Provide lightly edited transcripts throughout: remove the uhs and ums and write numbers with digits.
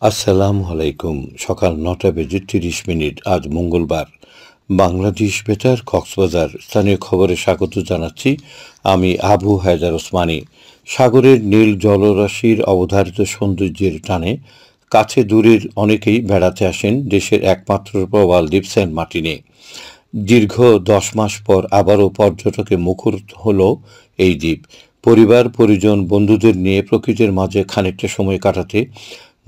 আসসালামু আলাইকুম। সকাল ৯টা বেজে ৩০ মিনিট। আজ মঙ্গলবার। বাংলাদেশ বেতার কক্সবাজার স্থানীয় খবরে স্বাগত জানাচ্ছি। আমি আবু হায়দার ওসমানী। সাগরের নীল জলরাশির অবধারিত সৌন্দর্যের টানে কাছে দূরের অনেকেই বেড়াতে আসেন দেশের একমাত্র প্রবাল দ্বীপ সেন্ট মার্টিনে। দীর্ঘ ১০ মাস পর আবারও পর্যটকে মুখর হল এই দ্বীপ। পরিবার পরিজন বন্ধুদের নিয়ে প্রকৃতির মাঝে খানিকটা সময় কাটাতে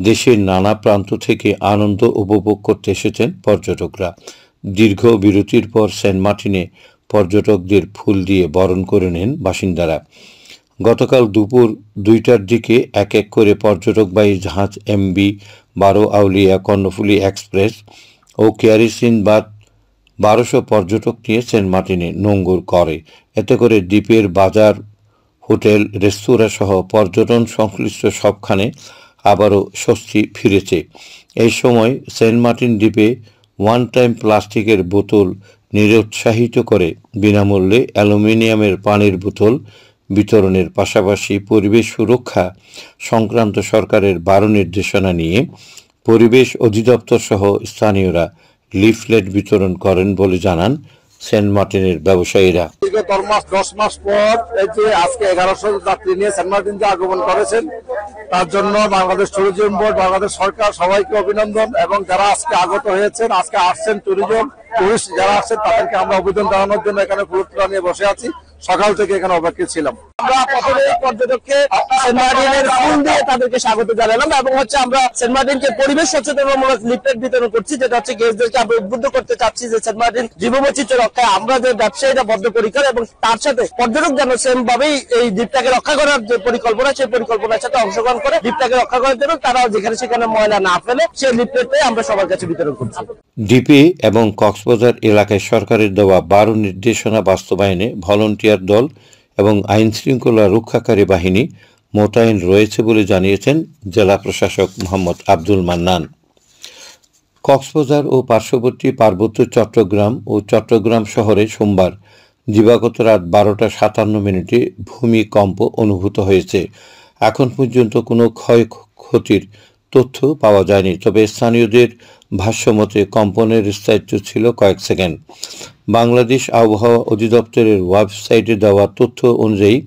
দেশের নানা প্রান্ত থেকে আনন্দ উপভোগ করতে এসেছেন পর্যটকরা। দীর্ঘ বিরতির পর সেন্ট মার্টিনে পর্যটকদের ফুল দিয়ে বরণ করে নেন বাসিন্দারা। গতকাল দুপুর ২টার দিকে এক এক করে পর্যটকবাহী জাহাজ MV-12 আউলিয়া কর্ণফুলী এক্সপ্রেস ও কেয়ারি সিনবাদ ১২০০ পর্যটক নিয়ে সেন্ট মার্টিনে নোঙর করে। এতে করে দ্বীপের বাজার, হোটেল, রেস্তোরাঁ সহ পর্যটন সংশ্লিষ্ট সবখানে আবারও স্বস্তি ফিরেছে। এই সময় সেন্ট মার্টিন দ্বীপে ওয়ান টাইম প্লাস্টিকের বোতল নিরুৎসাহিত করে বিনামূল্যে অ্যালুমিনিয়ামের পানির বোতল বিতরণের পাশাপাশি পরিবেশ সুরক্ষা সংক্রান্ত সরকারের ১২ নির্দেশনা নিয়ে পরিবেশ অধিদপ্তর সহ স্থানীয়রা লিফলেট বিতরণ করেন বলে জানান সেন্ট মার্টিনের ব্যবসায়ীরা। দীর্ঘ ১০ মাস পর এই যে আজকে ১১০০ যাত্রী নিয়ে সেন্ট মার্টিন যে আগমন করেছেন, তার জন্য বাংলাদেশ ট্যুরিজম বোর্ড, বাংলাদেশ সরকার সবাইকে অভিনন্দন। এবং যারা আজকে আগত হয়েছেন, আজকে আসছেন টুরিস্ট যারা আসছেন, তাদেরকে আমরা অভিনন্দন জানানোর জন্য এখানে ফুলতোড়া নিয়ে বসে আছি। সকাল থেকে এখানে অপেক্ষা ছিলাম। আমরা প্রথমে পর্যটককে সেন্ট মার্টিনের ফুল দিয়ে তাদেরকে স্বাগত জানালাম এবং আমরা সেন্ট মার্টিনকে পরিবেশ সচেতনমূলক লিফলেট বিতরণ করছি, যেটা গেস্টদেরকে আমরা উদ্বুদ্ধ করতে চাচ্ছি যে সেন্ট মার্টিন জীববৈচিত্র্য রক্ষায় আমরা যে ব্যবসায়ীরা বদ্ধপরিকর এবং তার সাথে পর্যটক যেন সেম ভাবেই এই দ্বীপটাকে রক্ষা করার যে পরিকল্পনা, সেই পরিকল্পনার সাথে অংশগ্রহণ করে দ্বীপটাকে রক্ষা করার জন্য তারা যেখানে সেখানে ময়লা না ফেলে সেই লিফলেটটাই আমরা সবার কাছে বিতরণ করছি। দ্বীপে এবং কক্সবাজার এলাকায় সরকারের দেওয়া ১২ নির্দেশনা বাস্তবায়নে ভলান্টিয়ার দল এবং আইনশৃঙ্খলা রক্ষাকারী বাহিনী মোতায়েন রয়েছে বলে জানিয়েছেন জেলা প্রশাসক মোহাম্মদ আব্দুল মান্নান। কক্সবাজার ও পার্শ্ববর্তী পার্বত্য চট্টগ্রাম ও চট্টগ্রাম শহরে সোমবার দিবাগত রাত ১২টা ৫৭ মিনিটে ভূমিকম্প অনুভূত হয়েছে। এখন পর্যন্ত কোনো ক্ষয়ক্ষতির তথ্য পাওয়া যায়নি, তবে স্থানীয়দের ভাষ্যমতে কম্পনের স্থায়িত্ব ছিল কয়েক সেকেন্ড। বাংলাদেশ আবহাওয়া অধিদপ্তরের ওয়েবসাইটে দেওয়া তথ্য অনুযায়ী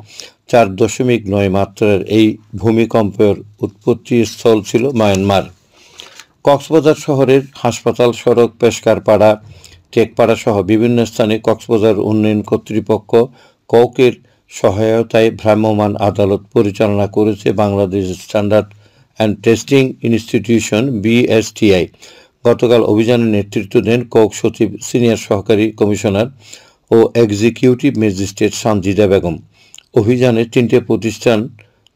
৪.৯ মাত্রার এই ভূমিকম্পের উৎপত্তিস্থল ছিল মায়ানমার। কক্সবাজার শহরের হাসপাতাল, সড়ক, পেশকারপাড়া, টেকপাড়া সহ বিভিন্ন স্থানে কক্সবাজার উন্নয়ন কর্তৃপক্ষ কৌকের সহায়তায় ভ্রাম্যমাণ আদালত পরিচালনা করেছে Bangladesh standard and testing institution BSTI। গতকাল অভিযানে নেতৃত্ব দেন কৌক সচিব, সিনিয়র সহকারী কমিশনার ও এক্সিকিউটিভ ম্যাজিস্ট্রেট সানজিদা বেগম। অভিযানে ৩টে প্রতিষ্ঠান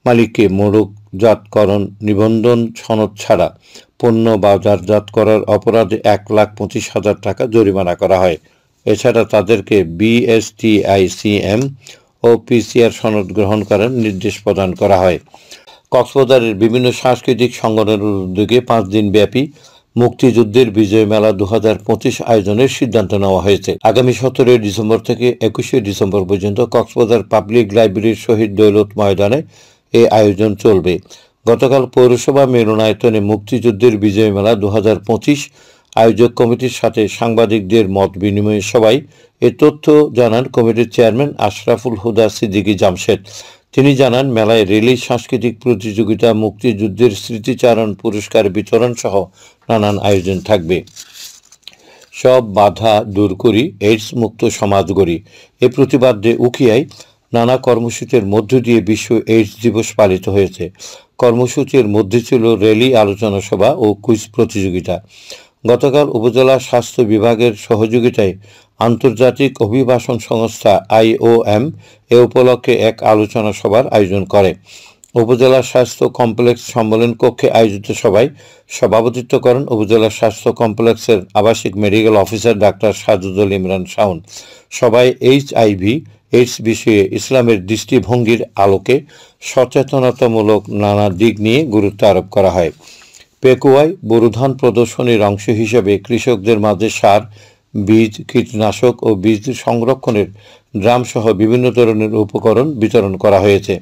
মালিককে মোড়কজাতকরণ নিবন্ধন সনদ ছাড়া পণ্য বাজারজাত করার অপরাধে ১,২৫,০০০ টাকা জরিমানা করা হয়। এছাড়া তাদেরকে BSTI CM ও PCR সনদ গ্রহণ করার নির্দেশ প্রদান করা হয়। কক্সবাজারের বিভিন্ন সাংস্কৃতিক সংগঠনের উদ্যোগে ৫ দিন ব্যাপী মুক্তিযুদ্ধের বিজয় মেলা ২০২৫ আয়োজনের সিদ্ধান্ত নেওয়া হয়েছে। আগামী ১৭ ডিসেম্বর থেকে ২১ ডিসেম্বর পর্যন্ত কক্সবাজার পাবলিক লাইব্রেরির শহীদ দৌলত ময়দানে এই আয়োজন চলবে। গতকাল পৌরসভা মিলনায়তনে মুক্তিযুদ্ধের বিজয় মেলা ২০২৫ আয়োজক কমিটির সাথে সাংবাদিকদের মত বিনিময় সভায় এ তথ্য জানান কমিটির চেয়ারম্যান আশরাফুল হুদা সিদ্দিকী জামশেদ। তিনি জানান, মেলায় রেলি, সাংস্কৃতিক প্রতিযোগিতা, মুক্তিযুদ্ধের স্মৃতিচারণ, পুরস্কার বিতরণ সহ নানান আয়োজন থাকবে। সব বাধা দূর করি, এইডস মুক্ত সমাজ গড়ি। এ প্রতিবাদে উখিয়ায় নানা কর্মসূচির মধ্য দিয়ে বিশ্ব এইডস দিবস পালিত হয়েছে। কর্মসূচির মধ্যে ছিল র্যালি, আলোচনা সভা ও কুইজ প্রতিযোগিতা। গতকাল উপজেলা স্বাস্থ্য বিভাগের সহযোগিতায় আন্তর্জাতিক অভিবাসন সংস্থা IOM এ উপলক্ষে এক আলোচনা সভার আয়োজন করে। উপজেলা স্বাস্থ্য কমপ্লেক্স সম্মেলন কক্ষে আয়োজিত সভায় সভাপতিত্ব করেন উপজেলা স্বাস্থ্য কমপ্লেক্সের আবাসিক medical officer doctor Sajudul Imran Shaon. সভায় HIV/AIDS বিষয়ে ইসলামের দৃষ্টিভঙ্গির আলোকে সচেতনতামূলক নানা দিক নিয়ে গুরুত্ব আরোপ করা হয়। পেকুয়ায় বোরোধান প্রদর্শনীর অংশ হিসেবে কৃষকদের মাঝে সার, বীজ, কীটনাশক ও বীজ সংরক্ষণের ড্রাম সহ বিভিন্ন ধরনের উপকরণ বিতরণ করা হয়েছে।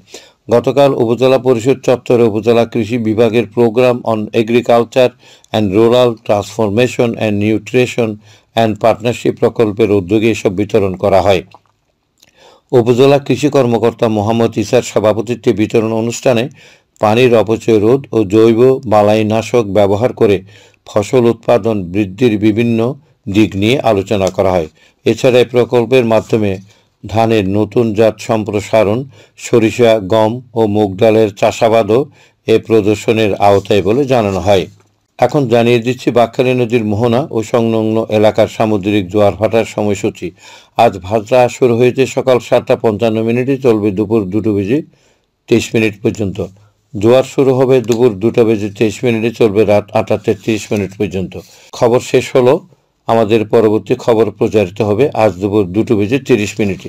গতকাল উপজেলা পরিষদ চত্বরে উপজেলা কৃষি বিভাগের program on agriculture and rural transformation and nutrition and partnership প্রকল্পের উদ্যোগে এসব বিতরণ করা হয়। উপজেলা কৃষি কর্মকর্তা মোহাম্মদ ইসার সভাপতিত্বে বিতরণ অনুষ্ঠানে পানির অপচয় রোধ ও জৈব বালাইনাশক ব্যবহার করে ফসল উৎপাদন বৃদ্ধির বিভিন্ন দিক নিয়ে আলোচনা করা হয়। এছাড়া এই প্রকল্পের মাধ্যমে ধানের নতুন জাত সম্প্রসারণ, সরিষা, গম ও মুগ ডালের চাষাবাদও এ প্রদর্শনের আওতায় বলে জানানো হয়। এখন জানিয়ে দিচ্ছি বাঁকখালী নদীর মোহনা ও সংলগ্ন এলাকার সামুদ্রিক জোয়ার ভাটার সময়সূচি। আজ ভাটা শুরু হয়েছে সকাল 7:55 চলবে দুপুর 2:23 পর্যন্ত। জোয়ার শুরু হবে দুপুর 2:23 চলবে রাত 8:30 পর্যন্ত। খবর শেষ হলো। আমাদের পরবর্তী খবর প্রচারিত হবে আজ দুপুর 2:30।